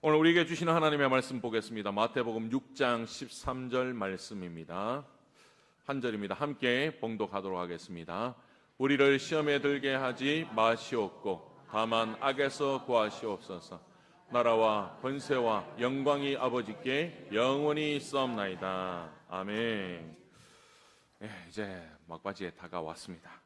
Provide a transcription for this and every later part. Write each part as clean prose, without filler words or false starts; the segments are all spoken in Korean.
오늘 우리에게 주시는 하나님의 말씀 보겠습니다. 마태복음 6장 13절 말씀입니다. 한 절입니다. 함께 봉독하도록 하겠습니다. 우리를 시험에 들게 하지 마시옵고 다만 악에서 구하시옵소서. 나라와 권세와 영광이 아버지께 영원히 있사옵나이다. 아멘. 이제 막바지에 다가왔습니다.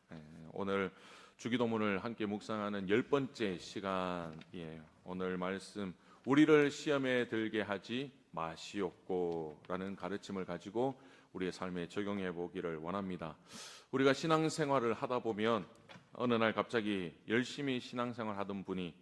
오늘 주기도문을 함께 묵상하는 10번째 시간이에요. 오늘 말씀 우리를 시험에 들게 하지 마시옵고 라는 가르침을 가지고 우리의 삶에 적용해 보기를 원합니다. 우리가 신앙생활을 하다 보면 어느 날 갑자기 열심히 신앙생활 하던 분이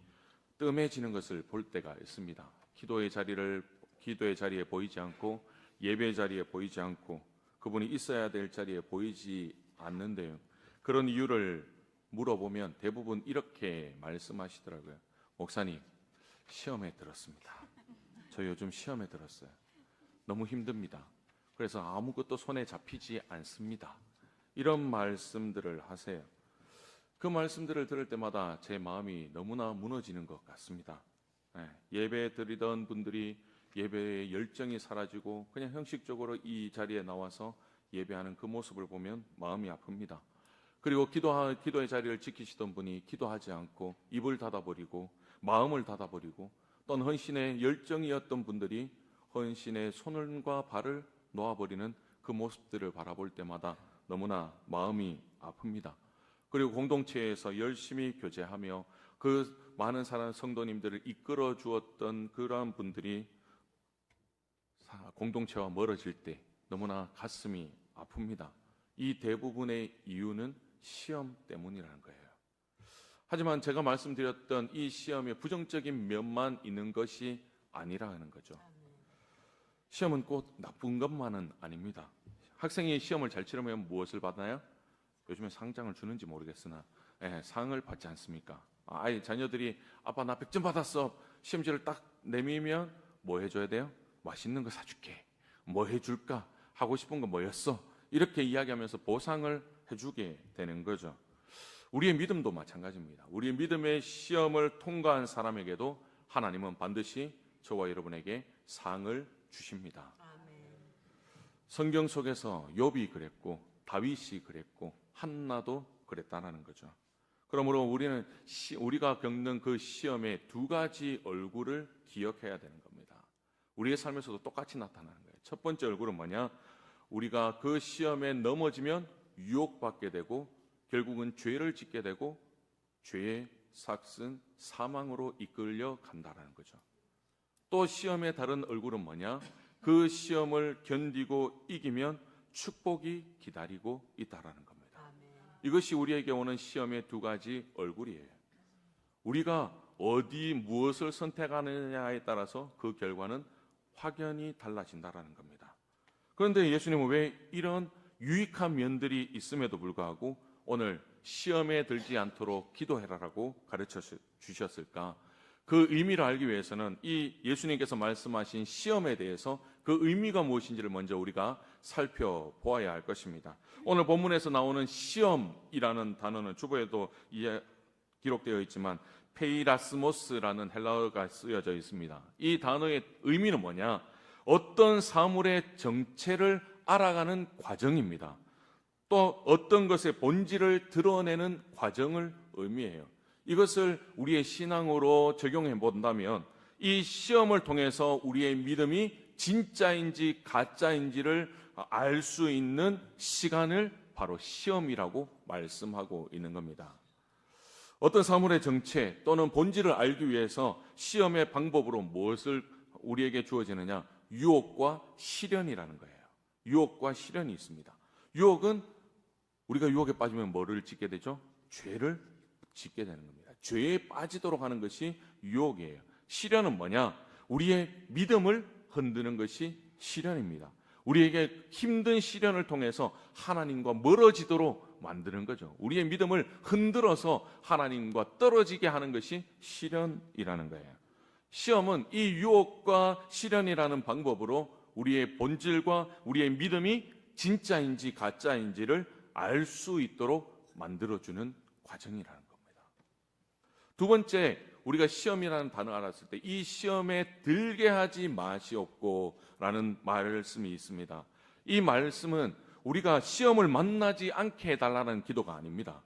뜸해지는 것을 볼 때가 있습니다. 기도의 자리에 보이지 않고 예배 자리에 보이지 않고 그분이 있어야 될 자리에 보이지 않는데요. 그런 이유를 물어보면 대부분 이렇게 말씀하시더라고요. 목사님, 시험에 들었습니다. 저 요즘 시험에 들었어요. 너무 힘듭니다. 그래서 아무것도 손에 잡히지 않습니다. 이런 말씀들을 하세요. 그 말씀들을 들을 때마다 제 마음이 너무나 무너지는 것 같습니다. 예배 드리던 분들이 예배의 열정이 사라지고 그냥 형식적으로 이 자리에 나와서 예배하는 그 모습을 보면 마음이 아픕니다. 그리고 기도의 자리를 지키시던 분이 기도하지 않고 입을 닫아버리고 마음을 닫아버리고 또는 헌신의 열정이었던 분들이 헌신의 손과 발을 놓아버리는 그 모습들을 바라볼 때마다 너무나 마음이 아픕니다. 그리고 공동체에서 열심히 교제하며 그 많은 사람 성도님들을 이끌어 주었던 그러한 분들이 공동체와 멀어질 때 너무나 가슴이 아픕니다. 이 대부분의 이유는 시험 때문이라는 거예요. 하지만 제가 말씀드렸던 이 시험의 부정적인 면만 있는 것이 아니라는 거죠. 시험은 꼭 나쁜 것만은 아닙니다. 학생이 시험을 잘 치르면 무엇을 받나요? 요즘에 상장을 주는지 모르겠으나 상을 받지 않습니까? 자녀들이 아빠 나 100점 받았어. 시험지를 딱 내밀면 뭐 해줘야 돼요? 맛있는 거 사줄게. 뭐 해줄까? 하고 싶은 거 뭐였어? 이렇게 이야기하면서 보상을 해주게 되는 거죠. 우리의 믿음도 마찬가지입니다. 우리의 믿음의 시험을 통과한 사람에게도 하나님은 반드시 저와 여러분에게 상을 주십니다. 성경 속에서 욥이 그랬고 다윗이 그랬고 한나도 그랬다는 거죠. 그러므로 우리가 겪는 그 시험의 두 가지 얼굴을 기억해야 되는 겁니다. 우리의 삶에서도 똑같이 나타나는 거예요. 첫 번째 얼굴은 뭐냐? 우리가 그 시험에 넘어지면 유혹받게 되고 결국은 죄를 짓게 되고 죄의 삭슨 사망으로 이끌려 간다라는 거죠. 또 시험의 다른 얼굴은 뭐냐? 그 시험을 견디고 이기면 축복이 기다리고 있다라는 겁니다. 이것이 우리에게 오는 시험의 두 가지 얼굴이에요. 우리가 무엇을 선택하느냐에 따라서 그 결과는 확연히 달라진다라는 겁니다. 그런데 예수님은 왜 이런 유익한 면들이 있음에도 불구하고 오늘 시험에 들지 않도록 기도해라라고 가르쳐 주셨을까? 그 의미를 알기 위해서는 이 예수님께서 말씀하신 시험에 대해서 그 의미가 무엇인지를 먼저 우리가 살펴보아야 할 것입니다. 오늘 본문에서 나오는 시험이라는 단어는 주보에도 기록되어 있지만 페이라스모스라는 헬라어가 쓰여져 있습니다. 이 단어의 의미는 뭐냐? 어떤 사물의 정체를 알아가는 과정입니다. 또 어떤 것의 본질을 드러내는 과정을 의미해요. 이것을 우리의 신앙으로 적용해 본다면 이 시험을 통해서 우리의 믿음이 진짜인지 가짜인지를 알 수 있는 시간을 바로 시험이라고 말씀하고 있는 겁니다. 어떤 사물의 정체 또는 본질을 알기 위해서 시험의 방법으로 무엇을 우리에게 주어지느냐? 유혹과 시련이라는 거예요. 유혹과 시련이 있습니다. 유혹은 우리가 유혹에 빠지면 뭐를 짓게 되죠? 죄를 짓게 되는 겁니다. 죄에 빠지도록 하는 것이 유혹이에요. 시련은 뭐냐? 우리의 믿음을 흔드는 것이 시련입니다. 우리에게 힘든 시련을 통해서 하나님과 멀어지도록 만드는 거죠. 우리의 믿음을 흔들어서 하나님과 떨어지게 하는 것이 시련이라는 거예요. 시험은 이 유혹과 시련이라는 방법으로 우리의 본질과 우리의 믿음이 진짜인지 가짜인지를 알 수 있도록 만들어주는 과정이라는 겁니다. 두 번째, 우리가 시험이라는 단어 알았을 때 이 시험에 들게 하지 마시옵고 라는 말씀이 있습니다. 이 말씀은 우리가 시험을 만나지 않게 해달라는 기도가 아닙니다.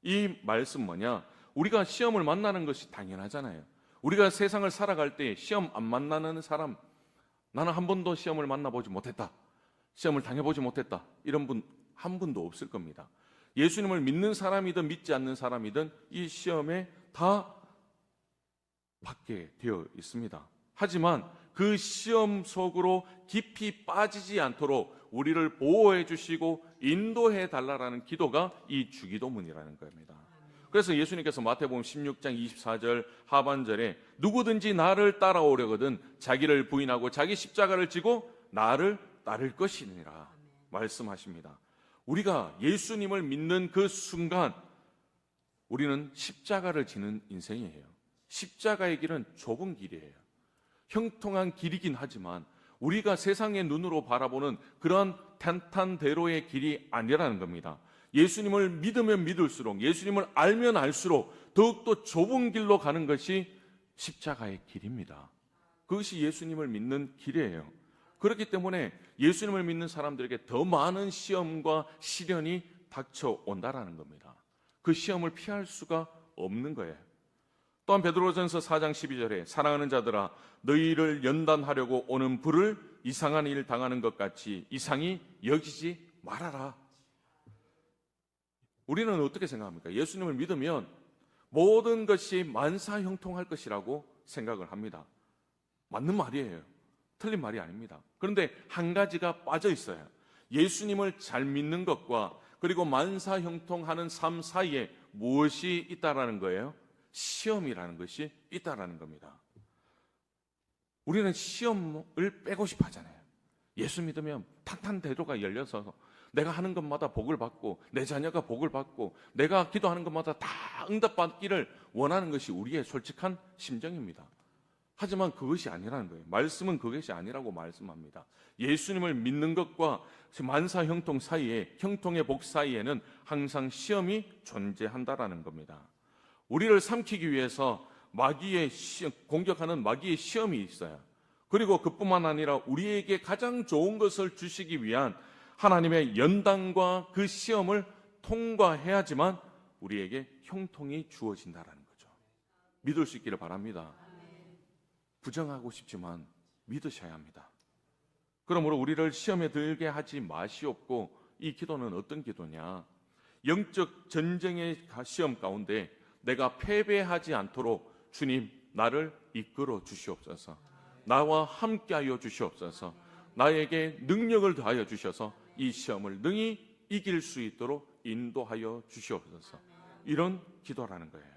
이 말씀 뭐냐? 우리가 시험을 만나는 것이 당연하잖아요. 우리가 세상을 살아갈 때 시험 안 만나는 사람, 나는 한 번도 시험을 만나보지 못했다, 시험을 당해보지 못했다, 이런 분 한 분도 없을 겁니다. 예수님을 믿는 사람이든 믿지 않는 사람이든 이 시험에 다 받게 되어 있습니다. 하지만 그 시험 속으로 깊이 빠지지 않도록 우리를 보호해 주시고 인도해 달라라는 기도가 이 주기도문이라는 겁니다. 그래서 예수님께서 마태복음 16장 24절 하반절에 누구든지 나를 따라오려거든 자기를 부인하고 자기 십자가를 지고 나를 따를 것이니라 말씀하십니다. 우리가 예수님을 믿는 그 순간 우리는 십자가를 지는 인생이에요. 십자가의 길은 좁은 길이에요. 형통한 길이긴 하지만 우리가 세상의 눈으로 바라보는 그런 탄탄대로의 길이 아니라는 겁니다. 예수님을 믿으면 믿을수록, 예수님을 알면 알수록 더욱더 좁은 길로 가는 것이 십자가의 길입니다. 그것이 예수님을 믿는 길이에요. 그렇기 때문에 예수님을 믿는 사람들에게 더 많은 시험과 시련이 닥쳐온다라는 겁니다. 그 시험을 피할 수가 없는 거예요. 또한 베드로전서 4장 12절에 사랑하는 자들아 너희를 연단하려고 오는 불을 이상한 일 당하는 것 같이 이상히 여기지 말아라. 우리는 어떻게 생각합니까? 예수님을 믿으면 모든 것이 만사형통할 것이라고 생각을 합니다. 맞는 말이에요. 틀린 말이 아닙니다. 그런데 한 가지가 빠져 있어요. 예수님을 잘 믿는 것과 그리고 만사형통하는 삶 사이에 무엇이 있다라는 거예요? 시험이라는 것이 있다라는 겁니다. 우리는 시험을 빼고 싶어 하잖아요. 예수 믿으면 탄탄대로가 열려서 내가 하는 것마다 복을 받고 내 자녀가 복을 받고 내가 기도하는 것마다 다 응답받기를 원하는 것이 우리의 솔직한 심정입니다. 하지만 그것이 아니라는 거예요. 말씀은 그것이 아니라고 말씀합니다. 예수님을 믿는 것과 만사형통 사이에, 형통의 복 사이에는 항상 시험이 존재한다라는 겁니다. 우리를 삼키기 위해서 공격하는 마귀의 시험이 있어요. 그리고 그뿐만 아니라 우리에게 가장 좋은 것을 주시기 위한 하나님의 연단과 그 시험을 통과해야지만 우리에게 형통이 주어진다는 거죠. 믿을 수 있기를 바랍니다. 부정하고 싶지만 믿으셔야 합니다. 그러므로 우리를 시험에 들게 하지 마시옵고, 이 기도는 어떤 기도냐? 영적 전쟁의 시험 가운데 내가 패배하지 않도록 주님 나를 이끌어 주시옵소서. 나와 함께하여 주시옵소서. 나에게 능력을 더하여 주셔서 이 시험을 능히 이길 수 있도록 인도하여 주시옵소서. 이런 기도라는 거예요.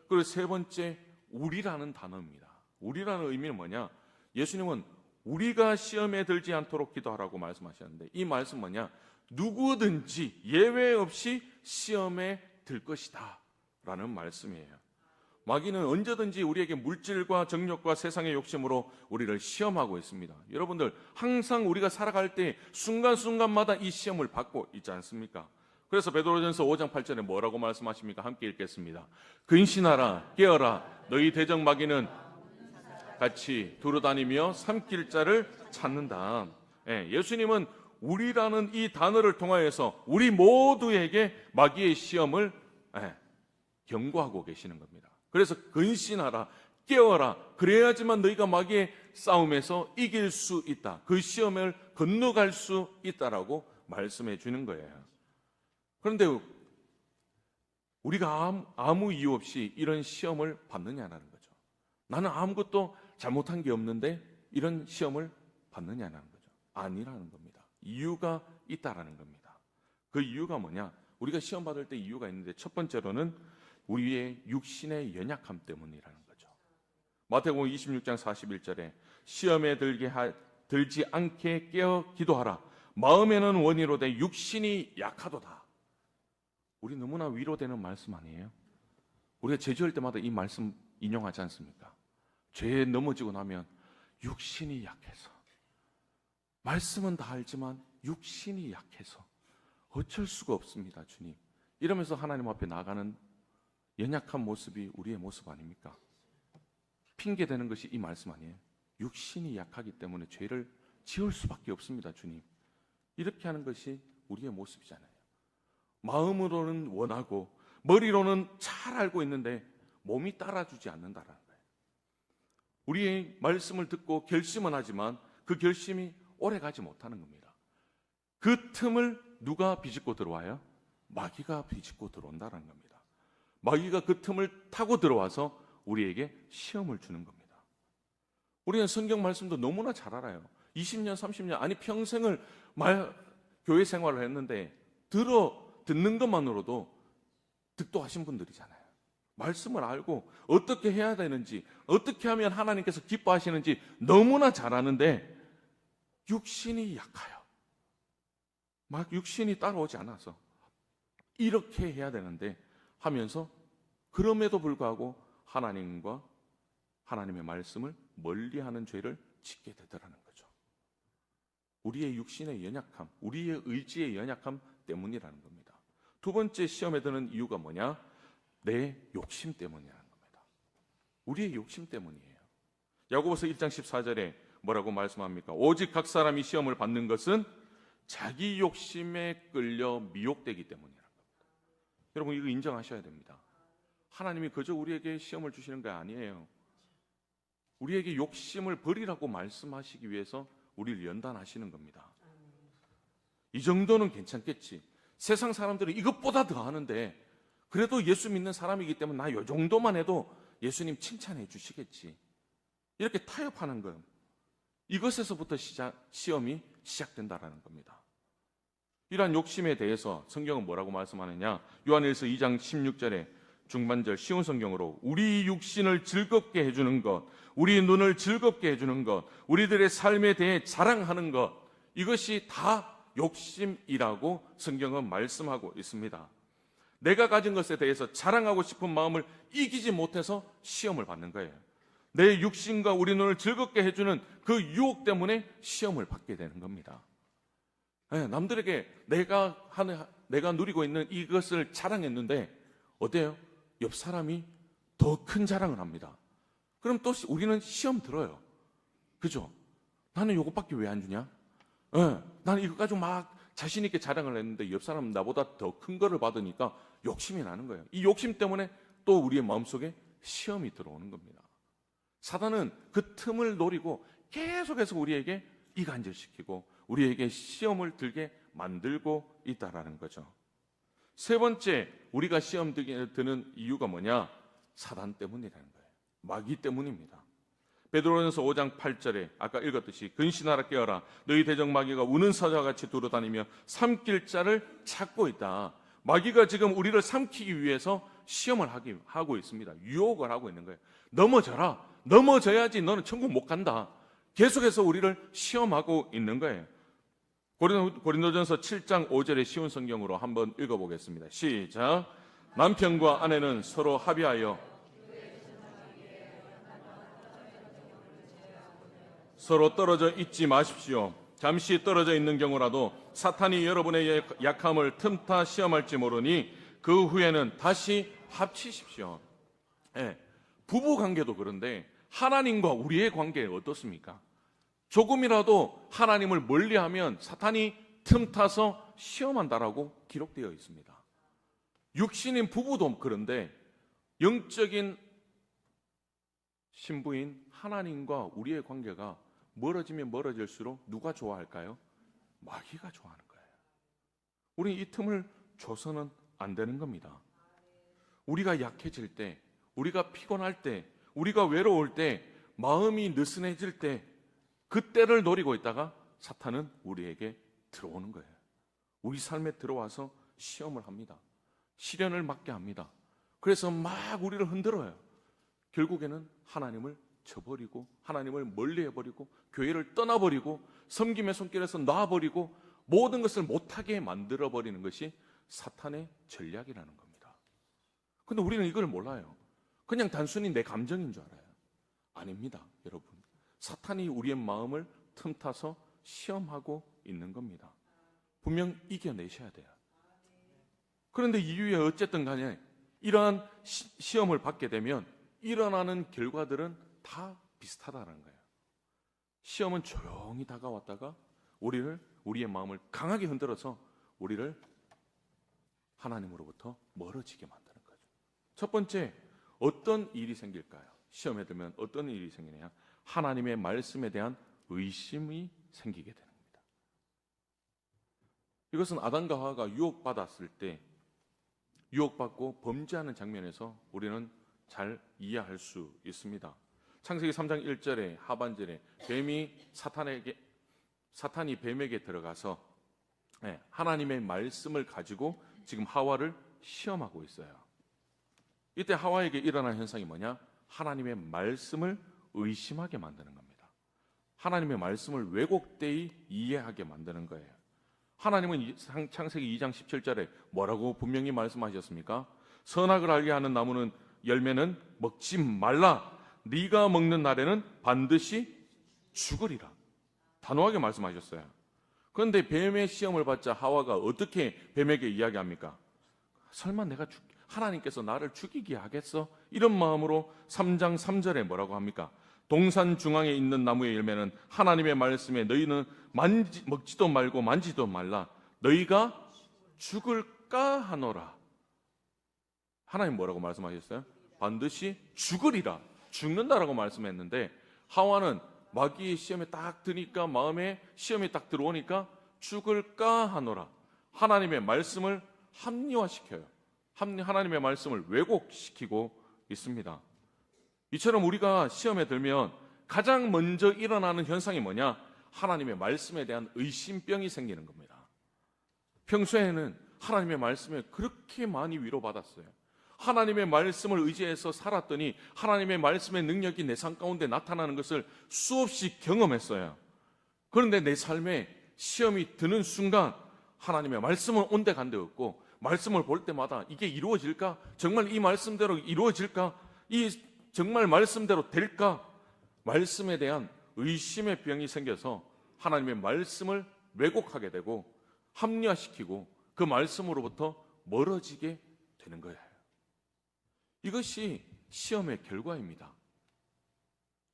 그리고 세 번째, 우리라는 단어입니다. 우리라는 의미는 뭐냐? 예수님은 우리가 시험에 들지 않도록 기도하라고 말씀하셨는데, 이 말씀 뭐냐? 누구든지 예외 없이 시험에 들 것이다 라는 말씀이에요. 마귀는 언제든지 우리에게 물질과 정욕과 세상의 욕심으로 우리를 시험하고 있습니다. 여러분들, 항상 우리가 살아갈 때 순간순간마다 이 시험을 받고 있지 않습니까? 그래서 베드로전서 5장 8절에 뭐라고 말씀하십니까? 함께 읽겠습니다. 근신하라, 깨어라, 너희 대적 마귀는 같이 두루다니며 삼킬 자를 찾는다. 예수님은 우리라는 이 단어를 통하여서 우리 모두에게 마귀의 시험을 경고하고 계시는 겁니다. 그래서 근신하라, 깨어라, 그래야지만 너희가 마귀의 싸움에서 이길 수 있다, 그 시험을 건너갈 수 있다라고 말씀해 주는 거예요. 그런데 우리가 아무 이유 없이 이런 시험을 받느냐는 거죠. 나는 아무것도 잘못한 게 없는데 이런 시험을 받느냐는 거죠. 아니라는 겁니다. 이유가 있다라는 겁니다. 그 이유가 뭐냐? 우리가 시험 받을 때 이유가 있는데, 첫 번째로는 우리의 육신의 연약함 때문이라는 거죠. 마태복음 26장 41절에 시험에 들지 않게 깨어 기도하라. 마음에는 원이로되 육신이 약하도다. 우리 너무나 위로되는 말씀 아니에요? 우리가 제주할 때마다 이 말씀 인용하지 않습니까? 죄에 넘어지고 나면 육신이 약해서, 말씀은 다 알지만 육신이 약해서 어쩔 수가 없습니다, 주님. 이러면서 하나님 앞에 나가는 연약한 모습이 우리의 모습 아닙니까? 핑계 대는 것이 이 말씀 아니에요. 육신이 약하기 때문에 죄를 지을 수밖에 없습니다, 주님. 이렇게 하는 것이 우리의 모습이잖아요. 마음으로는 원하고 머리로는 잘 알고 있는데 몸이 따라주지 않는다라는 거예요. 우리의 말씀을 듣고 결심은 하지만 그 결심이 오래가지 못하는 겁니다. 그 틈을 누가 비집고 들어와요? 마귀가 비집고 들어온다는 겁니다. 마귀가 그 틈을 타고 들어와서 우리에게 시험을 주는 겁니다. 우리는 성경 말씀도 너무나 잘 알아요. 20년, 30년, 아니 평생을 교회 생활을 했는데 듣는 것만으로도 득도하신 분들이잖아요. 말씀을 알고 어떻게 해야 되는지, 어떻게 하면 하나님께서 기뻐하시는지 너무나 잘 아는데 육신이 약해요. 막 육신이 따라오지 않아서 이렇게 해야 되는데 하면서 그럼에도 불구하고 하나님과 하나님의 말씀을 멀리하는 죄를 짓게 되더라는 거죠. 우리의 육신의 연약함, 우리의 의지의 연약함 때문이라는 겁니다. 두 번째 시험에 드는 이유가 뭐냐? 내 욕심 때문이라는 겁니다. 우리의 욕심 때문이에요. 야고보서 1장 14절에 뭐라고 말씀합니까? 오직 각 사람이 시험을 받는 것은 자기 욕심에 끌려 미혹되기 때문이라는 겁니다. 여러분 이거 인정하셔야 됩니다. 하나님이 그저 우리에게 시험을 주시는 게 아니에요. 우리에게 욕심을 버리라고 말씀하시기 위해서 우리를 연단하시는 겁니다. 이 정도는 괜찮겠지. 세상 사람들은 이것보다 더 하는데 그래도 예수 믿는 사람이기 때문에 나 이 정도만 해도 예수님 칭찬해 주시겠지. 이렇게 타협하는 거예요. 이것에서부터 시험이 시작된다라는 겁니다. 이러한 욕심에 대해서 성경은 뭐라고 말씀하느냐? 요한일서 2장 16절에 중반절 쉬운 성경으로 우리 육신을 즐겁게 해주는 것, 우리 눈을 즐겁게 해주는 것, 우리들의 삶에 대해 자랑하는 것, 이것이 다 욕심이라고 성경은 말씀하고 있습니다. 내가 가진 것에 대해서 자랑하고 싶은 마음을 이기지 못해서 시험을 받는 거예요. 내 육신과 우리 눈을 즐겁게 해주는 그 유혹 때문에 시험을 받게 되는 겁니다. 남들에게 내가 누리고 있는 이것을 자랑했는데 어때요? 옆 사람이 더 큰 자랑을 합니다. 그럼 또 우리는 시험 들어요. 그죠? 나는 이것밖에 왜 안 주냐? 나는 이거 가지고 막 자신 있게 자랑을 했는데 옆 사람은 나보다 더 큰 거를 받으니까 욕심이 나는 거예요. 이 욕심 때문에 또 우리의 마음속에 시험이 들어오는 겁니다. 사단은 그 틈을 노리고 계속해서 우리에게 이간질시키고 우리에게 시험을 들게 만들고 있다라는 거죠. 세 번째, 우리가 시험 드는 이유가 뭐냐? 사단 때문이라는 거예요. 마귀 때문입니다. 베드로전서 5장 8절에 아까 읽었듯이 근신하라 깨어라 너희 대적 마귀가 우는 사자와 같이 두루다니며 삼킬 자를 찾고 있다. 마귀가 지금 우리를 삼키기 위해서 시험을 하고 있습니다. 유혹을 하고 있는 거예요. 넘어져라. 넘어져야지 너는 천국 못 간다. 계속해서 우리를 시험하고 있는 거예요. 고린도전서 7장 5절의 쉬운 성경으로 한번 읽어보겠습니다. 시작. 남편과 아내는 서로 합의하여 서로 떨어져 있지 마십시오. 잠시 떨어져 있는 경우라도 사탄이 여러분의 약함을 틈타 시험할지 모르니 그 후에는 다시 합치십시오. 부부 관계도 그런데 하나님과 우리의 관계 어떻습니까? 조금이라도 하나님을 멀리하면 사탄이 틈타서 시험한다라고 기록되어 있습니다. 육신인 부부도 그런데 영적인 신부인 하나님과 우리의 관계가 멀어지면 멀어질수록 누가 좋아할까요? 마귀가 좋아하는 거예요. 우리는 이 틈을 줘서는 안 되는 겁니다. 우리가 약해질 때, 우리가 피곤할 때, 우리가 외로울 때, 마음이 느슨해질 때 그때를 노리고 있다가 사탄은 우리에게 들어오는 거예요. 우리 삶에 들어와서 시험을 합니다. 시련을 맞게 합니다. 그래서 막 우리를 흔들어요. 결국에는 하나님을 저버리고 하나님을 멀리해버리고 교회를 떠나버리고 섬김의 손길에서 놔버리고 모든 것을 못하게 만들어버리는 것이 사탄의 전략이라는 겁니다. 그런데 우리는 이걸 몰라요. 그냥 단순히 내 감정인 줄 알아요. 아닙니다, 여러분. 사탄이 우리의 마음을 틈타서 시험하고 있는 겁니다. 분명 이겨내셔야 돼요. 그런데 이후에 어쨌든 간에 이러한 시험을 받게 되면 일어나는 결과들은 다 비슷하다는 거예요. 시험은 조용히 다가왔다가 우리의 마음을 강하게 흔들어서 우리를 하나님으로부터 멀어지게 만드는 거죠. 첫 번째, 어떤 일이 생길까요? 시험에 들면 어떤 일이 생기냐? 하나님의 말씀에 대한 의심이 생기게 되는 겁니다. 이것은 아담과 하와가 유혹받았을 때 유혹받고 범죄하는 장면에서 우리는 잘 이해할 수 있습니다. 창세기 3장 1절에 하반절에 사탄이 뱀에게 들어가서 하나님의 말씀을 가지고 지금 하와를 시험하고 있어요. 이때 하와에게 일어난 현상이 뭐냐? 하나님의 말씀을 의심하게 만드는 겁니다. 하나님의 말씀을 왜곡되이 이해하게 만드는 거예요. 하나님은 창세기 2장 17절에 뭐라고 분명히 말씀하셨습니까? 선악을 알게 하는 나무는 열매는 먹지 말라. 네가 먹는 날에는 반드시 죽으리라. 단호하게 말씀하셨어요. 그런데 뱀의 시험을 받자 하와가 어떻게 뱀에게 이야기합니까? 설마 하나님께서 나를 죽이게 하겠어? 이런 마음으로 3장 3절에 뭐라고 합니까? 동산 중앙에 있는 나무의 열매는 하나님의 말씀에 너희는 먹지도 말고 만지도 말라. 너희가 죽을까 하노라. 하나님 뭐라고 말씀하셨어요? 반드시 죽으리라. 죽는다라고 말씀했는데 하와는 마귀의 시험에 딱 드니까 마음에 시험이 딱 들어오니까 죽을까 하노라. 하나님의 말씀을 합리화시켜요. 하나님의 말씀을 왜곡시키고 있습니다. 이처럼 우리가 시험에 들면 가장 먼저 일어나는 현상이 뭐냐? 하나님의 말씀에 대한 의심병이 생기는 겁니다. 평소에는 하나님의 말씀에 그렇게 많이 위로받았어요. 하나님의 말씀을 의지해서 살았더니 하나님의 말씀의 능력이 내 삶 가운데 나타나는 것을 수없이 경험했어요. 그런데 내 삶에 시험이 드는 순간 하나님의 말씀은 온데간데 없고 말씀을 볼 때마다 이게 이루어질까? 정말 이 말씀대로 이루어질까? 정말 말씀대로 될까? 말씀에 대한 의심의 병이 생겨서 하나님의 말씀을 왜곡하게 되고 합리화시키고 그 말씀으로부터 멀어지게 되는 거예요. 이것이 시험의 결과입니다.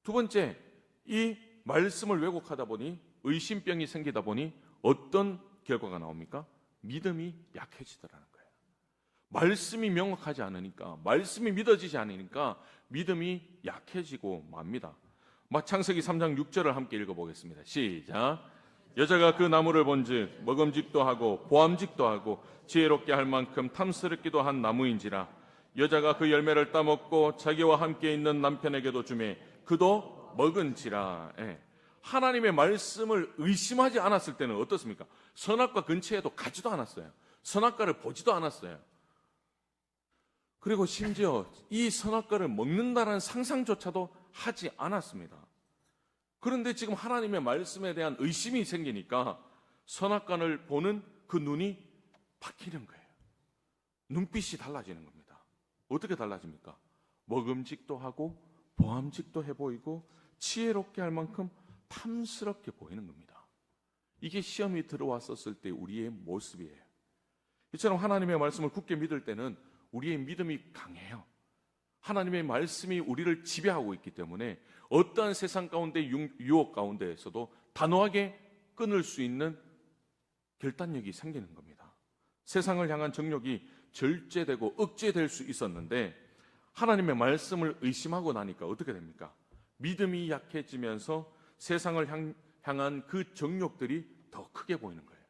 두 번째, 이 말씀을 왜곡하다 보니 의심병이 생기다 보니 어떤 결과가 나옵니까? 믿음이 약해지더라는 거예요. 말씀이 명확하지 않으니까, 말씀이 믿어지지 않으니까 믿음이 약해지고 맙니다. 창세기 3장 6절을 함께 읽어보겠습니다. 시작. 여자가 그 나무를 본즉 먹음직도 하고 보암직도 하고 지혜롭게 할 만큼 탐스럽기도 한 나무인지라. 여자가 그 열매를 따먹고 자기와 함께 있는 남편에게도 주매 그도 먹은지라. 하나님의 말씀을 의심하지 않았을 때는 어떻습니까? 선악과 근처에도 가지도 않았어요. 선악과를 보지도 않았어요. 그리고 심지어 이 선악과를 먹는다는 상상조차도 하지 않았습니다. 그런데 지금 하나님의 말씀에 대한 의심이 생기니까 선악과를 보는 그 눈이 바뀌는 거예요. 눈빛이 달라지는 겁니다. 어떻게 달라집니까? 먹음직도 하고 보암직도 해 보이고 지혜롭게 할 만큼 탐스럽게 보이는 겁니다. 이게 시험이 들어왔었을 때 우리의 모습이에요. 이처럼 하나님의 말씀을 굳게 믿을 때는 우리의 믿음이 강해요. 하나님의 말씀이 우리를 지배하고 있기 때문에 어떠한 세상 가운데 유혹 가운데에서도 단호하게 끊을 수 있는 결단력이 생기는 겁니다. 세상을 향한 정욕이 절제되고 억제될 수 있었는데 하나님의 말씀을 의심하고 나니까 어떻게 됩니까? 믿음이 약해지면서 세상을 향한 그 정욕들이 더 크게 보이는 거예요.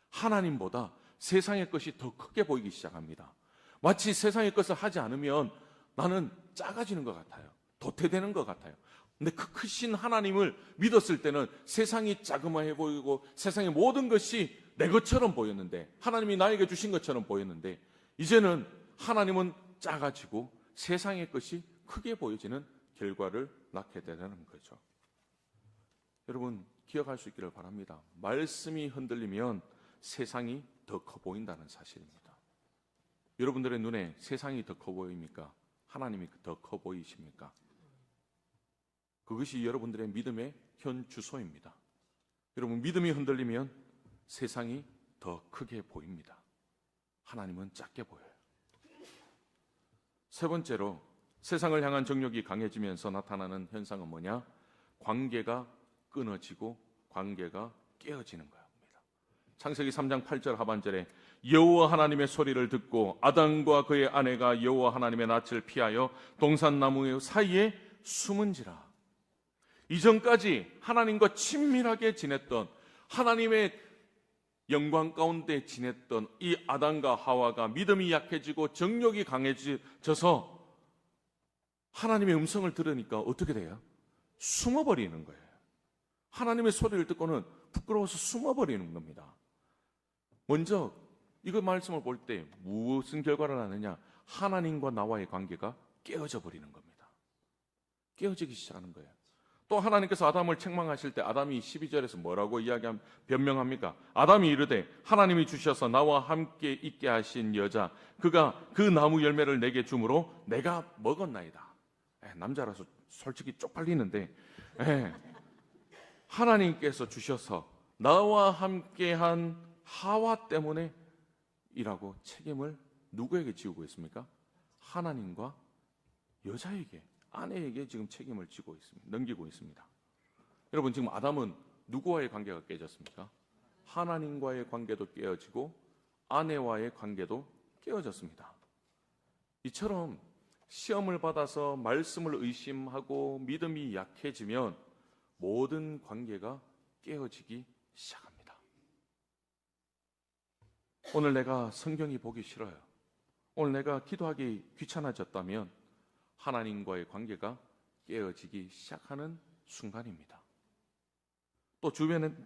하나님보다 세상의 것이 더 크게 보이기 시작합니다. 마치 세상의 것을 하지 않으면 나는 작아지는 것 같아요. 도태되는 것 같아요. 근데 그 크신 하나님을 믿었을 때는 세상이 자그마해 보이고 세상의 모든 것이 내 것처럼 보였는데, 하나님이 나에게 주신 것처럼 보였는데, 이제는 하나님은 작아지고 세상의 것이 크게 보여지는 결과를 낳게 되는 거죠. 여러분 기억할 수 있기를 바랍니다. 말씀이 흔들리면 세상이 더 커 보인다는 사실입니다. 여러분들의 눈에 세상이 더 커 보입니까? 하나님이 더 커 보이십니까? 그것이 여러분들의 믿음의 현 주소입니다. 여러분 믿음이 흔들리면 세상이 더 크게 보입니다. 하나님은 작게 보여요. 세 번째로 세상을 향한 정욕이 강해지면서 나타나는 현상은 뭐냐? 관계가 끊어지고 관계가 깨어지는 겁니다. 창세기 3장 8절 하반절에 여호와 하나님의 소리를 듣고 아담과 그의 아내가 여호와 하나님의 낯을 피하여 동산나무 사이에 숨은지라. 이전까지 하나님과 친밀하게 지냈던, 하나님의 영광 가운데 지냈던 이 아담과 하와가 믿음이 약해지고 정욕이 강해져서 하나님의 음성을 들으니까 어떻게 돼요? 숨어버리는 거예요. 하나님의 소리를 듣고는 부끄러워서 숨어버리는 겁니다. 먼저 이거 말씀을 볼 때 무슨 결과를 하느냐? 하나님과 나와의 관계가 깨어져 버리는 겁니다. 깨어지기 시작하는 거예요. 또 하나님께서 아담을 책망하실 때 아담이 12절에서 뭐라고 변명합니까? 아담이 이르되 하나님이 주셔서 나와 함께 있게 하신 여자 그가 그 나무 열매를 내게 주므로 내가 먹었나이다. 남자라서 솔직히 쪽팔리는데 하나님께서 주셔서 나와 함께한 하와 때문에 이라고 책임을 누구에게 지우고 있습니까? 하나님과 여자에게, 아내에게 지금 책임을 지고 있습니다. 넘기고 있습니다. 여러분, 지금 아담은 누구와의 관계가 깨졌습니까? 하나님과의 관계도 깨어지고 아내와의 관계도 깨어졌습니다. 이처럼 시험을 받아서 말씀을 의심하고 믿음이 약해지면 모든 관계가 깨어지기 시작합니다. 오늘 내가 성경이 보기 싫어요. 오늘 내가 기도하기 귀찮아졌다면 하나님과의 관계가 깨어지기 시작하는 순간입니다. 또 주변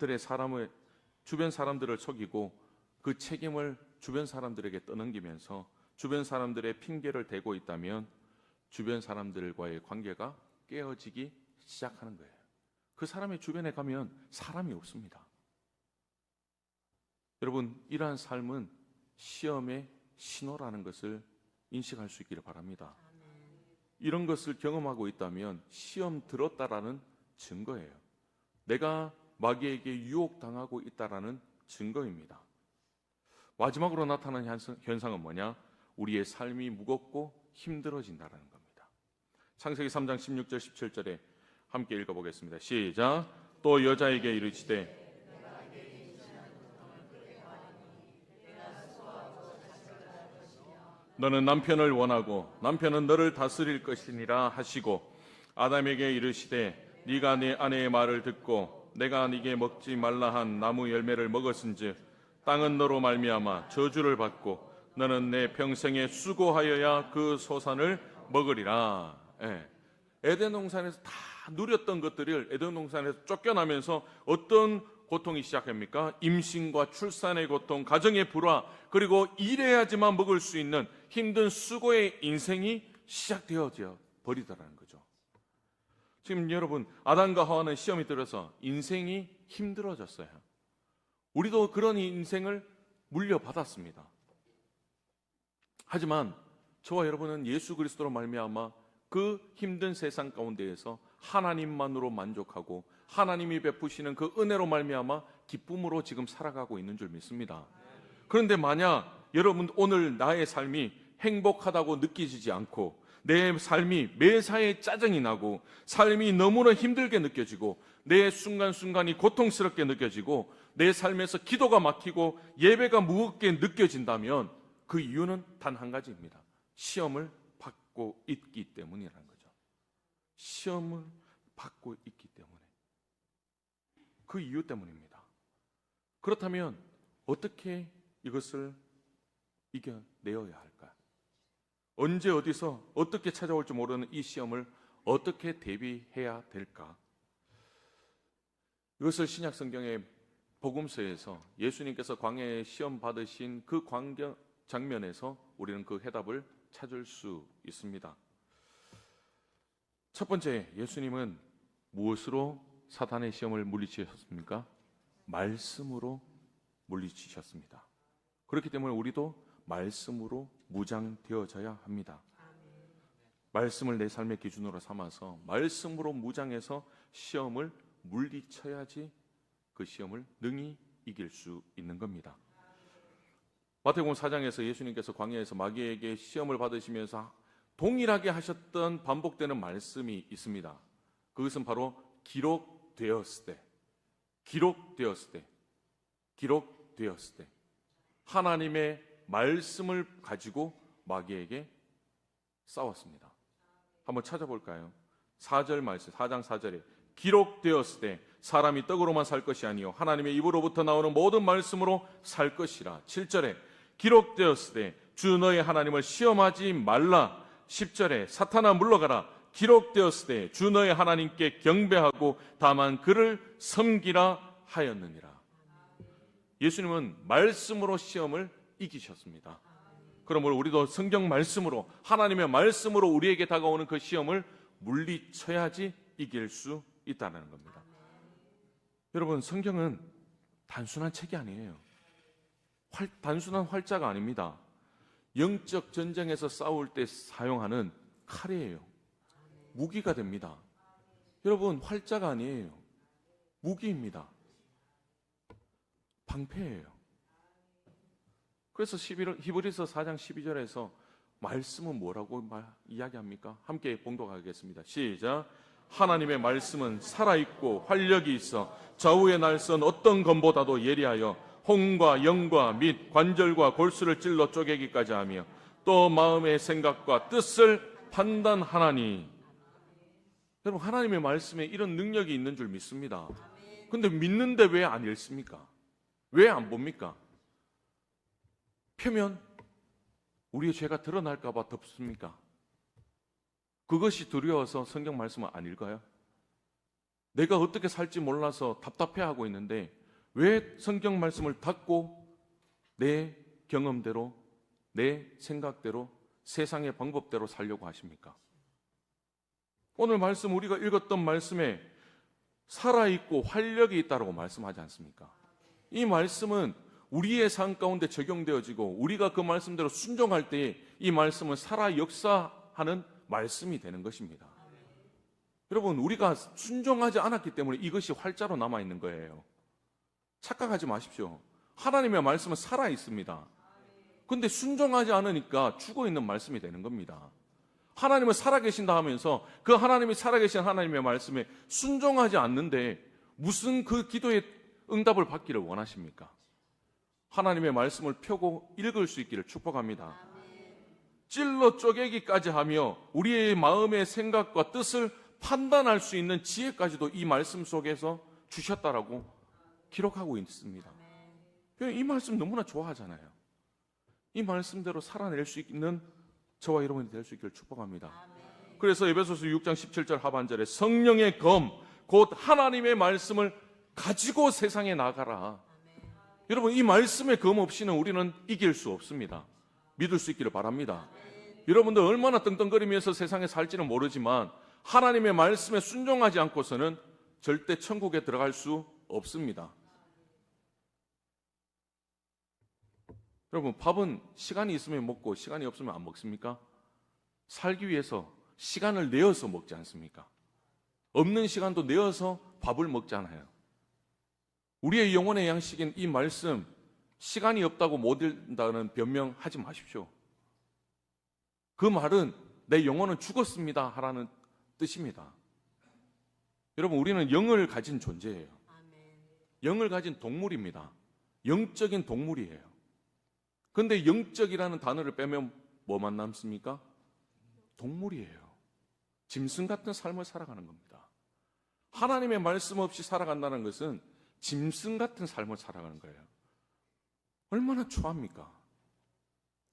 사람들을 속이고 그 책임을 주변 사람들에게 떠넘기면서 주변 사람들의 핑계를 대고 있다면 주변 사람들과의 관계가 깨어지기 시작하는 거예요. 그 사람의 주변에 가면 사람이 없습니다. 여러분, 이러한 삶은 시험의 신호라는 것을 인식할 수 있기를 바랍니다. 이런 것을 경험하고 있다면 시험 들었다라는 증거예요. 내가 마귀에게 유혹당하고 있다라는 증거입니다. 마지막으로 나타나는 현상은 뭐냐? 우리의 삶이 무겁고 힘들어진다는 겁니다. 창세기 3장 16절 17절에 함께 읽어보겠습니다. 시작. 또 여자에게 이르시되 너는 남편을 원하고 남편은 너를 다스릴 것이니라 하시고 아담에게 이르시되 네가 네 아내의 말을 듣고 내가 네게 먹지 말라 한 나무 열매를 먹었은즉 땅은 너로 말미암아 저주를 받고 너는 내 평생에 수고하여야 그 소산을 먹으리라. 에덴 동산에서 다 누렸던 것들을 에덴 동산에서 쫓겨나면서 어떤 고통이 시작합니까? 임신과 출산의 고통, 가정의 불화, 그리고 일해야지만 먹을 수 있는 힘든 수고의 인생이 시작되어 버리더라는 거죠. 지금 여러분, 아담과 하와는 시험이 들어서 인생이 힘들어졌어요. 우리도 그런 인생을 물려받았습니다. 하지만 저와 여러분은 예수 그리스도로 말미암아 그 힘든 세상 가운데에서 하나님만으로 만족하고 하나님이 베푸시는 그 은혜로 말미암아 기쁨으로 지금 살아가고 있는 줄 믿습니다. 그런데 만약 여러분 오늘 나의 삶이 행복하다고 느껴지지 않고 내 삶이 매사에 짜증이 나고 삶이 너무나 힘들게 느껴지고 내 순간순간이 고통스럽게 느껴지고 내 삶에서 기도가 막히고 예배가 무겁게 느껴진다면 그 이유는 단 한 가지입니다. 시험을 받고 있기 때문이라는 거죠. 시험을 받고 있기 때문에. 그 이유 때문입니다. 그렇다면 어떻게 이것을 이겨내어야 할까? 언제 어디서 어떻게 찾아올지 모르는 이 시험을 어떻게 대비해야 될까? 이것을 신약 성경의 복음서에서 예수님께서 광야에 시험 받으신 그 장면에서 우리는 그 해답을 찾을 수 있습니다. 첫 번째, 예수님은 무엇으로 사탄의 시험을 물리치셨습니까? 말씀으로 물리치셨습니다. 그렇기 때문에 우리도 말씀으로 무장되어져야 합니다. 말씀을 내 삶의 기준으로 삼아서 말씀으로 무장해서 시험을 물리쳐야지 그 시험을 능히 이길 수 있는 겁니다. 마태복음 4장에서 예수님께서 광야에서 마귀에게 시험을 받으시면서 동일하게 하셨던 반복되는 말씀이 있습니다. 그것은 바로 기록되었을 때, 기록되었을 때, 기록되었을 때 하나님의 말씀을 가지고 마귀에게 싸웠습니다. 한번 찾아볼까요? 4절 말씀, 4장 4절에 기록되었을 때 사람이 떡으로만 살 것이 아니요 하나님의 입으로부터 나오는 모든 말씀으로 살 것이라. 7절에 기록되었을 때 주 너의 하나님을 시험하지 말라. 10절에 사탄아 물러가라. 기록되었을 때 주 너의 하나님께 경배하고 다만 그를 섬기라 하였느니라. 예수님은 말씀으로 시험을 이기셨습니다. 그러므로 우리도 성경 말씀으로, 하나님의 말씀으로 우리에게 다가오는 그 시험을 물리쳐야지 이길 수 있다는 겁니다. 여러분, 성경은 단순한 책이 아니에요. 단순한 활자가 아닙니다. 영적 전쟁에서 싸울 때 사용하는 칼이에요. 무기가 됩니다. 여러분, 활자가 아니에요. 무기입니다. 방패예요. 그래서 히브리서 4장 12절에서 말씀은 뭐라고 이야기합니까? 함께 봉독하겠습니다. 시작. 하나님의 말씀은 살아있고 활력이 있어 좌우의 날선 어떤 검보다도 예리하여 혼과 영과 및 관절과 골수를 찔러 쪼개기까지 하며 또 마음의 생각과 뜻을 판단하나니. 여러분, 하나님의 말씀에 이런 능력이 있는 줄 믿습니다. 근데 믿는데 왜 안 읽습니까? 왜 안 봅니까? 표면 우리의 죄가 드러날까 봐 덮습니까? 그것이 두려워서 성경 말씀을 안 읽어요? 내가 어떻게 살지 몰라서 답답해하고 있는데 왜 성경 말씀을 닫고 내 경험대로, 내 생각대로, 세상의 방법대로 살려고 하십니까? 오늘 말씀, 우리가 읽었던 말씀에 살아있고 활력이 있다고 말씀하지 않습니까? 이 말씀은 우리의 삶 가운데 적용되어지고 우리가 그 말씀대로 순종할 때 이 말씀은 살아 역사하는 말씀이 되는 것입니다. 여러분, 우리가 순종하지 않았기 때문에 이것이 활자로 남아있는 거예요. 착각하지 마십시오. 하나님의 말씀은 살아 있습니다. 근데 순종하지 않으니까 죽어있는 말씀이 되는 겁니다. 하나님은 살아계신다 하면서 그 하나님이 살아계신 하나님의 말씀에 순종하지 않는데 무슨 그 기도의 응답을 받기를 원하십니까? 하나님의 말씀을 펴고 읽을 수 있기를 축복합니다. 찔러 쪼개기까지 하며 우리의 마음의 생각과 뜻을 판단할 수 있는 지혜까지도 이 말씀 속에서 주셨다라고 기록하고 있습니다. 이 말씀 너무나 좋아하잖아요. 이 말씀대로 살아낼 수 있는 저와 여러분이 될 수 있기를 축복합니다. 그래서 에베소서 6장 17절 하반절에 성령의 검, 곧 하나님의 말씀을 가지고 세상에 나가라. 여러분, 이 말씀의 검 없이는 우리는 이길 수 없습니다. 믿을 수 있기를 바랍니다. 여러분들 얼마나 떵떵거리면서 세상에 살지는 모르지만 하나님의 말씀에 순종하지 않고서는 절대 천국에 들어갈 수 없습니다. 여러분, 밥은 시간이 있으면 먹고 시간이 없으면 안 먹습니까? 살기 위해서 시간을 내어서 먹지 않습니까? 없는 시간도 내어서 밥을 먹잖아요. 우리의 영혼의 양식인 이 말씀, 시간이 없다고 못 읽는다는 변명하지 마십시오. 그 말은 내 영혼은 죽었습니다 하라는 뜻입니다. 여러분, 우리는 영을 가진 존재예요. 영을 가진 동물입니다. 영적인 동물이에요. 그런데 영적이라는 단어를 빼면 뭐만 남습니까? 동물이에요. 짐승 같은 삶을 살아가는 겁니다. 하나님의 말씀 없이 살아간다는 것은 짐승 같은 삶을 살아가는 거예요. 얼마나 초합니까?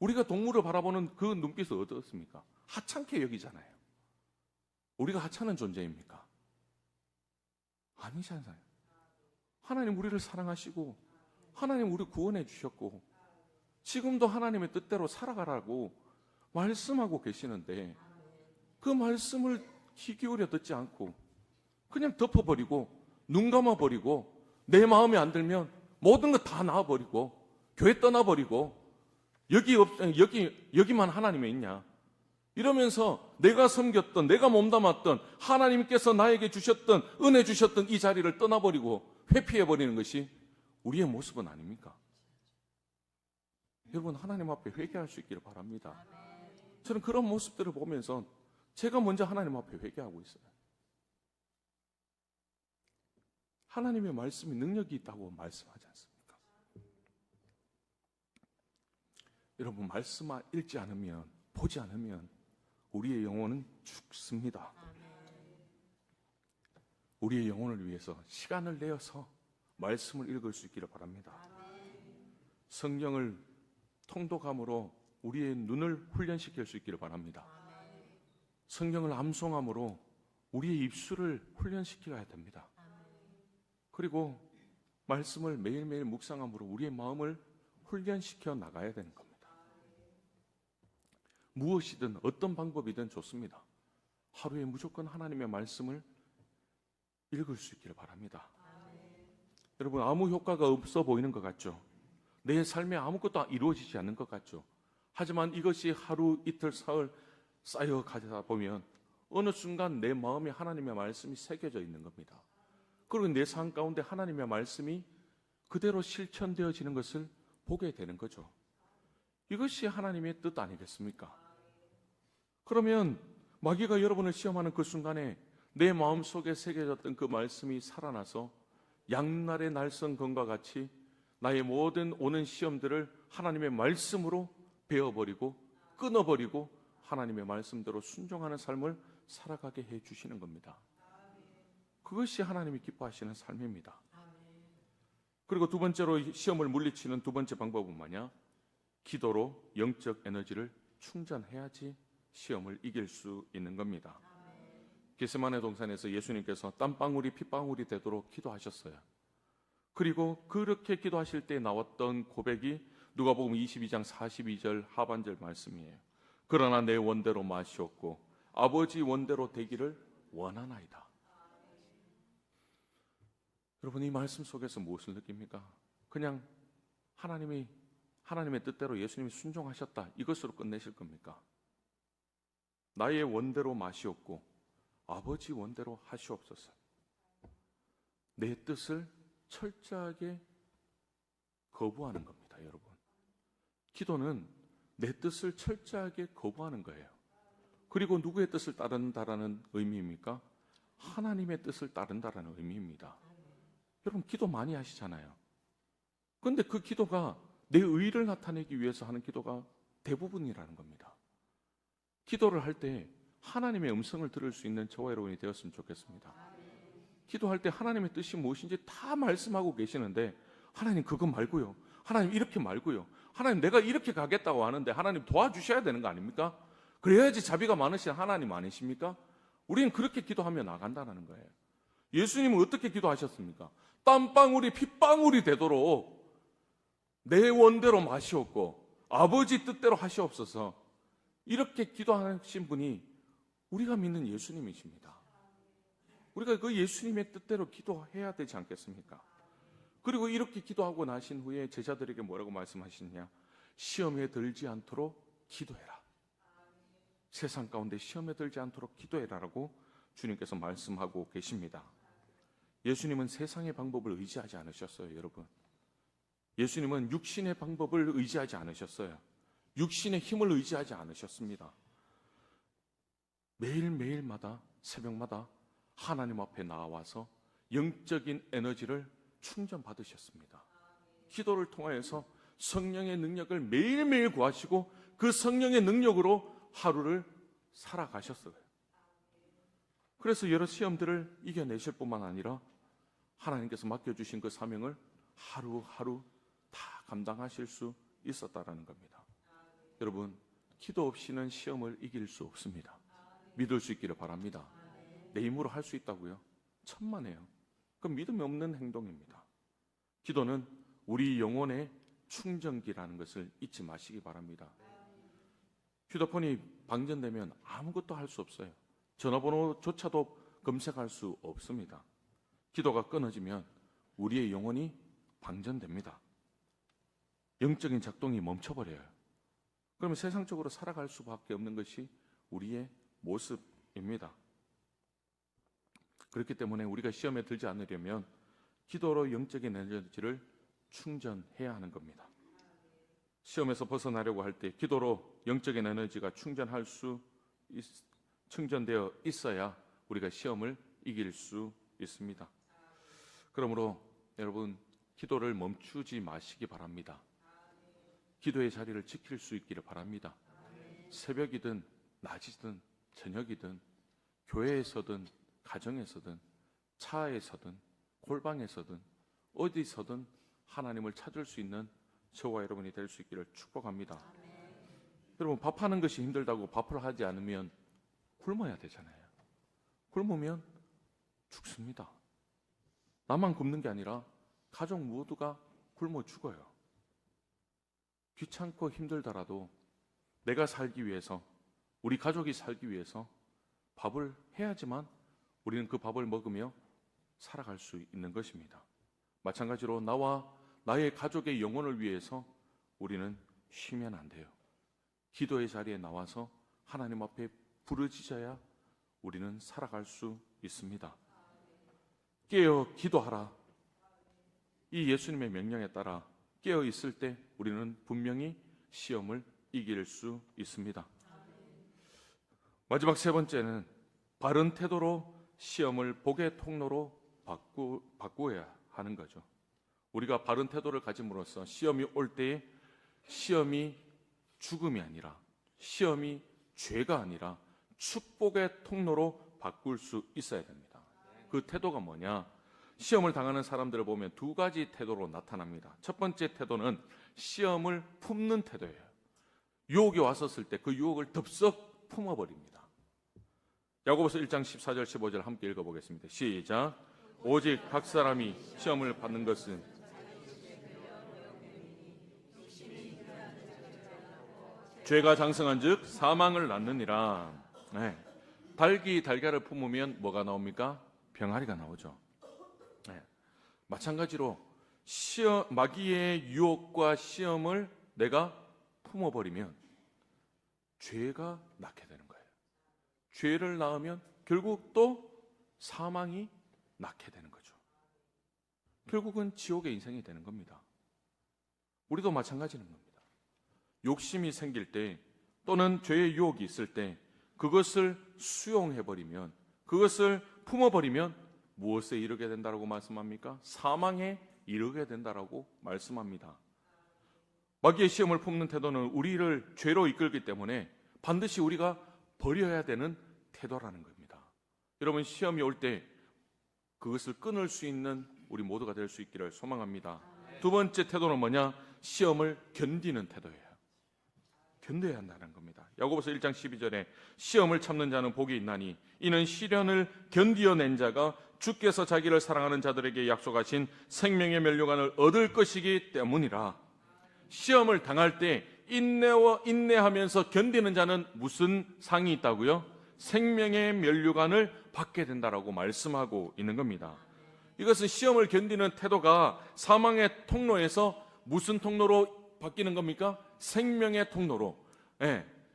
우리가 동물을 바라보는 그 눈빛은 어떻습니까? 하찮게 여기잖아요. 우리가 하찮은 존재입니까? 아니잖아요. 하나님 우리를 사랑하시고 하나님 우리 구원해 주셨고 지금도 하나님의 뜻대로 살아가라고 말씀하고 계시는데 그 말씀을 귀 기울여 듣지 않고 그냥 덮어버리고 눈 감아버리고 내 마음에 안 들면 모든 거 다 놔버리고 교회 떠나버리고 여기만 하나님이 있냐 이러면서 내가 섬겼던 내가 몸담았던 하나님께서 나에게 주셨던 은혜 주셨던 이 자리를 떠나버리고 회피해버리는 것이 우리의 모습은 아닙니까? 여러분, 하나님 앞에 회개할 수 있기를 바랍니다. 저는 그런 모습들을 보면서 제가 먼저 하나님 앞에 회개하고 있어요. 하나님의 말씀이 능력이 있다고 말씀하지 않습니까? 여러분, 말씀 읽지 않으면, 보지 않으면 우리의 영혼은 죽습니다. 우리의 영혼을 위해서 시간을 내어서 말씀을 읽을 수 있기를 바랍니다. 성경을 통독함으로 우리의 눈을 훈련시킬 수 있기를 바랍니다. 성경을 암송함으로 우리의 입술을 훈련시켜야 됩니다. 그리고 말씀을 매일매일 묵상함으로 우리의 마음을 훈련시켜 나가야 되는 겁니다. 무엇이든 어떤 방법이든 좋습니다. 하루에 무조건 하나님의 말씀을 읽을 수 있기를 바랍니다. 여러분, 아무 효과가 없어 보이는 것 같죠? 내 삶에 아무것도 이루어지지 않는 것 같죠? 하지만 이것이 하루, 이틀, 사흘 쌓여 가다 보면 어느 순간 내 마음에 하나님의 말씀이 새겨져 있는 겁니다. 그리고 내 삶 가운데 하나님의 말씀이 그대로 실천되어지는 것을 보게 되는 거죠. 이것이 하나님의 뜻 아니겠습니까? 그러면 마귀가 여러분을 시험하는 그 순간에 내 마음속에 새겨졌던 그 말씀이 살아나서 양날의 날성검과 같이 나의 모든 오는 시험들을 하나님의 말씀으로 베어버리고 끊어버리고 하나님의 말씀대로 순종하는 삶을 살아가게 해주시는 겁니다. 그것이 하나님이 기뻐하시는 삶입니다. 그리고 두 번째로 시험을 물리치는 두 번째 방법은 뭐냐? 기도로 영적 에너지를 충전해야지 시험을 이길 수 있는 겁니다. 겟세마네 동산에서 예수님께서 땀방울이 핏방울이 되도록 기도하셨어요. 그리고 그렇게 기도하실 때 나왔던 고백이 누가복음 22장 42절 하반절 말씀이에요. 그러나 내 원대로 마시옵고 아버지 원대로 되기를 원하나이다. 여러분, 이 말씀 속에서 무엇을 느낍니까? 그냥 하나님의 뜻대로 예수님이 순종하셨다, 이것으로 끝내실 겁니까? 나의 원대로 마시옵고 아버지 원대로 하시옵소서. 내 뜻을 철저하게 거부하는 겁니다, 여러분. 기도는 내 뜻을 철저하게 거부하는 거예요. 그리고 누구의 뜻을 따른다라는 의미입니까? 하나님의 뜻을 따른다라는 의미입니다. 여러분, 기도 많이 하시잖아요. 그런데 그 기도가 내 의를 나타내기 위해서 하는 기도가 대부분이라는 겁니다. 기도를 할 때 하나님의 음성을 들을 수 있는 저와 여러분이 되었으면 좋겠습니다. 기도할 때 하나님의 뜻이 무엇인지 다 말씀하고 계시는데, 하나님 그거 말고요, 하나님 이렇게 말고요, 하나님 내가 이렇게 가겠다고 하는데 하나님 도와주셔야 되는 거 아닙니까? 그래야지 자비가 많으신 하나님 아니십니까? 우리는 그렇게 기도하며 나간다는 거예요. 예수님은 어떻게 기도하셨습니까? 땀방울이 핏방울이 되도록 내 원대로 마시옵고 아버지 뜻대로 하시옵소서, 이렇게 기도하신 분이 우리가 믿는 예수님이십니다. 우리가 그 예수님의 뜻대로 기도해야 되지 않겠습니까? 그리고 이렇게 기도하고 나신 후에 제자들에게 뭐라고 말씀하시느냐? 시험에 들지 않도록 기도해라. 세상 가운데 시험에 들지 않도록 기도해라라고 주님께서 말씀하고 계십니다. 예수님은 세상의 방법을 의지하지 않으셨어요, 여러분. 예수님은 육신의 방법을 의지하지 않으셨어요. 육신의 힘을 의지하지 않으셨습니다. 매일매일마다 새벽마다 하나님 앞에 나와서 영적인 에너지를 충전받으셨습니다. 기도를 통하여서 성령의 능력을 매일매일 구하시고 그 성령의 능력으로 하루를 살아가셨어요. 그래서 여러 시험들을 이겨내실 뿐만 아니라 하나님께서 맡겨주신 그 사명을 하루하루 다 감당하실 수 있었다라는 겁니다. 여러분, 기도 없이는 시험을 이길 수 없습니다. 믿을 수 있기를 바랍니다. 내 힘으로 할 수 있다고요? 천만에요. 그건 믿음이 없는 행동입니다. 기도는 우리 영혼의 충전기라는 것을 잊지 마시기 바랍니다. 휴대폰이 방전되면 아무것도 할 수 없어요. 전화번호조차도 검색할 수 없습니다. 기도가 끊어지면 우리의 영혼이 방전됩니다. 영적인 작동이 멈춰버려요. 그러면 세상적으로 살아갈 수밖에 없는 것이 우리의 모습입니다. 그렇기 때문에 우리가 시험에 들지 않으려면 기도로 영적인 에너지를 충전해야 하는 겁니다. 시험에서 벗어나려고 할 때 기도로 영적인 에너지가 충전되어 있어야 우리가 시험을 이길 수 있습니다. 그러므로 여러분, 기도를 멈추지 마시기 바랍니다. 기도의 자리를 지킬 수 있기를 바랍니다. 새벽이든 낮이든 저녁이든 교회에서든 가정에서든 차에서든 골방에서든 어디서든 하나님을 찾을 수 있는 저와 여러분이 될 수 있기를 축복합니다. 여러분, 밥하는 것이 힘들다고 밥을 하지 않으면 굶어야 되잖아요. 굶으면 죽습니다. 나만 굶는 게 아니라 가족 모두가 굶어 죽어요. 귀찮고 힘들더라도 내가 살기 위해서, 우리 가족이 살기 위해서 밥을 해야지만 우리는 그 밥을 먹으며 살아갈 수 있는 것입니다. 마찬가지로 나와 나의 가족의 영혼을 위해서 우리는 쉬면 안 돼요. 기도의 자리에 나와서 하나님 앞에 부르짖어야 우리는 살아갈 수 있습니다. 깨어 기도하라. 이 예수님의 명령에 따라 깨어 있을 때 우리는 분명히 시험을 이길 수 있습니다. 마지막 세 번째는 바른 태도로 시험을 복의 통로로 바꾸어야 하는 거죠. 우리가 바른 태도를 가짐으로써 시험이 올 때에 시험이 죽음이 아니라, 시험이 죄가 아니라 축복의 통로로 바꿀 수 있어야 됩니다. 그 태도가 뭐냐? 시험을 당하는 사람들을 보면 두 가지 태도로 나타납니다. 첫 번째 태도는 시험을 품는 태도예요. 유혹이 왔었을 때 그 유혹을 덥석 품어버립니다. 야고보서 1장 14절 15절 함께 읽어보겠습니다. 시작. 오직 각 사람이 시험을 받는 것은 죄가 장성한 즉 사망을 낳느니라. 네. 닭이 달걀을 품으면 뭐가 나옵니까? 병아리가 나오죠. 네. 마찬가지로 마귀의 유혹과 시험을 내가 품어버리면 죄가 낳게 되는 거예요. 죄를 낳으면 결국 또 사망이 낳게 되는 거죠. 결국은 지옥의 인생이 되는 겁니다. 우리도 마찬가지인 겁니다. 욕심이 생길 때 또는 죄의 유혹이 있을 때 그것을 수용해버리면, 그것을 품어버리면 무엇에 이르게 된다라고 말씀합니까? 사망에 이르게 된다라고 말씀합니다. 마귀의 시험을 품는 태도는 우리를 죄로 이끌기 때문에 반드시 우리가 버려야 되는 태도라는 겁니다. 여러분, 시험이 올 때 그것을 끊을 수 있는 우리 모두가 될 수 있기를 소망합니다. 두 번째 태도는 뭐냐? 시험을 견디는 태도예요. 견뎌야 한다는 겁니다. 야고보서 1장 12절에 시험을 참는 자는 복이 있나니 이는 시련을 견디어낸 자가 주께서 자기를 사랑하는 자들에게 약속하신 생명의 면류관을 얻을 것이기 때문이라. 시험을 당할 때 인내하면서 견디는 자는 무슨 상이 있다고요? 생명의 면류관을 받게 된다라고 말씀하고 있는 겁니다. 이것은 시험을 견디는 태도가 사망의 통로에서 무슨 통로로 바뀌는 겁니까? 생명의 통로로,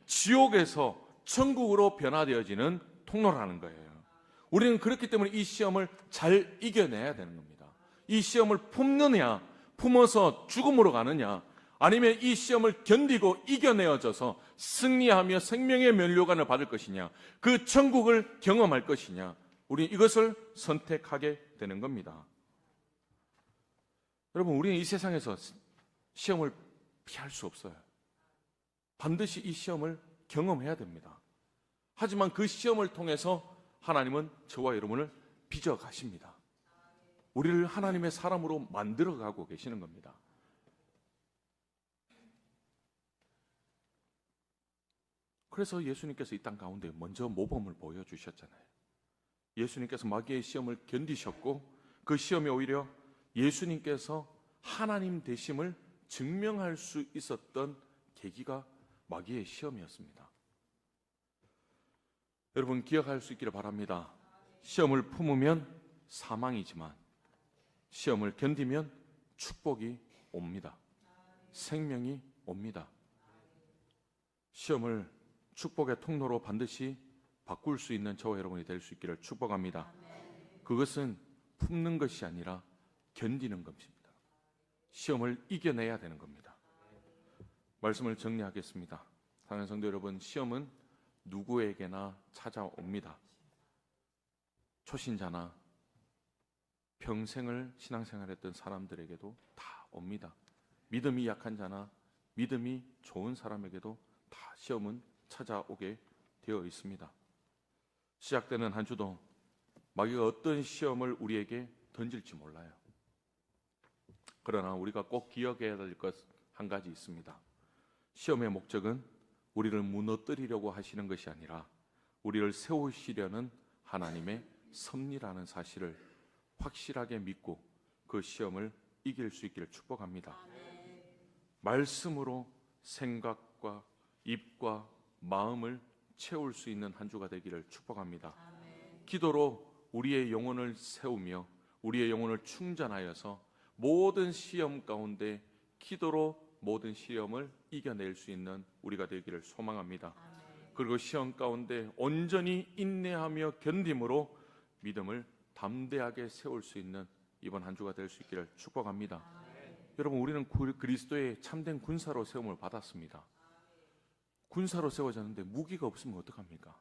지옥에서 천국으로 변화되어지는 통로라는 거예요. 우리는 그렇기 때문에 이 시험을 잘 이겨내야 되는 겁니다. 이 시험을 품느냐, 품어서 죽음으로 가느냐, 아니면 이 시험을 견디고 이겨내어져서 승리하며 생명의 면류관을 받을 것이냐, 그 천국을 경험할 것이냐, 우리는 이것을 선택하게 되는 겁니다. 여러분, 우리는 이 세상에서 시험을 피할 수 없어요. 반드시 이 시험을 경험해야 됩니다. 하지만 그 시험을 통해서 하나님은 저와 여러분을 빚어 가십니다. 우리를 하나님의 사람으로 만들어 가고 계시는 겁니다. 그래서 예수님께서 이 땅 가운데 먼저 모범을 보여주셨잖아요. 예수님께서 마귀의 시험을 견디셨고 그 시험이 오히려 예수님께서 하나님 되심을 증명할 수 있었던 계기가 마귀의 시험이었습니다. 여러분, 기억할 수 있기를 바랍니다. 시험을 품으면 사망이지만 시험을 견디면 축복이 옵니다. 생명이 옵니다. 시험을 축복의 통로로 반드시 바꿀 수 있는 저와 여러분이 될 수 있기를 축복합니다. 그것은 품는 것이 아니라 견디는 것입니다. 시험을 이겨내야 되는 겁니다. 말씀을 정리하겠습니다. 사랑하는 성도 여러분, 시험은 누구에게나 찾아옵니다. 초신자나 평생을 신앙생활했던 사람들에게도 다 옵니다. 믿음이 약한 자나 믿음이 좋은 사람에게도 다 시험은 찾아오게 되어 있습니다. 시작되는 한 주도 마귀가 어떤 시험을 우리에게 던질지 몰라요. 그러나 우리가 꼭 기억해야 될 것 한 가지 있습니다. 시험의 목적은 우리를 무너뜨리려고 하시는 것이 아니라 우리를 세우시려는 하나님의 섭리라는 사실을 확실하게 믿고 그 시험을 이길 수 있기를 축복합니다. 말씀으로 생각과 입과 마음을 채울 수 있는 한 주가 되기를 축복합니다. 기도로 우리의 영혼을 세우며 우리의 영혼을 충전하여서 모든 시험 가운데 기도로 모든 시험을 이겨낼 수 있는 우리가 되기를 소망합니다. 그리고 시험 가운데 온전히 인내하며 견딤으로 믿음을 담대하게 세울 수 있는 이번 한 주가 될 수 있기를 축복합니다. 여러분, 우리는 그리스도의 참된 군사로 세움을 받았습니다. 군사로 세워졌는데 무기가 없으면 어떡합니까?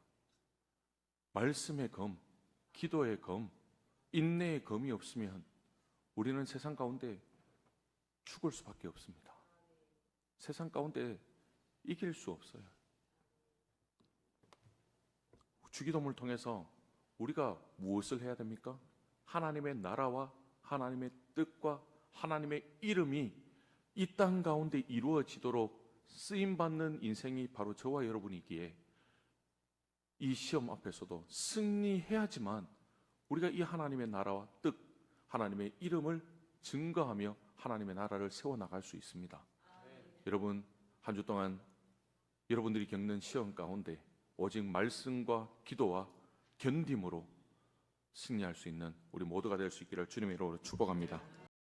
말씀의 검, 기도의 검, 인내의 검이 없으면 우리는 세상 가운데 죽을 수밖에 없습니다. 세상 가운데 이길 수 없어요. 주기도문을 통해서 우리가 무엇을 해야 됩니까? 하나님의 나라와 하나님의 뜻과 하나님의 이름이 이 땅 가운데 이루어지도록 쓰임받는 인생이 바로 저와 여러분이기에 이 시험 앞에서도 승리해야지만 우리가 이 하나님의 나라와 뜻, 하나님의 이름을 증거하며 하나님의 나라를 세워나갈 수 있습니다. 여러분, 한 주 동안 여러분들이 겪는 시험 가운데 오직 말씀과 기도와 견딤으로 승리할 수 있는 우리 모두가 될 수 있기를 주님의 이름으로 축복합니다.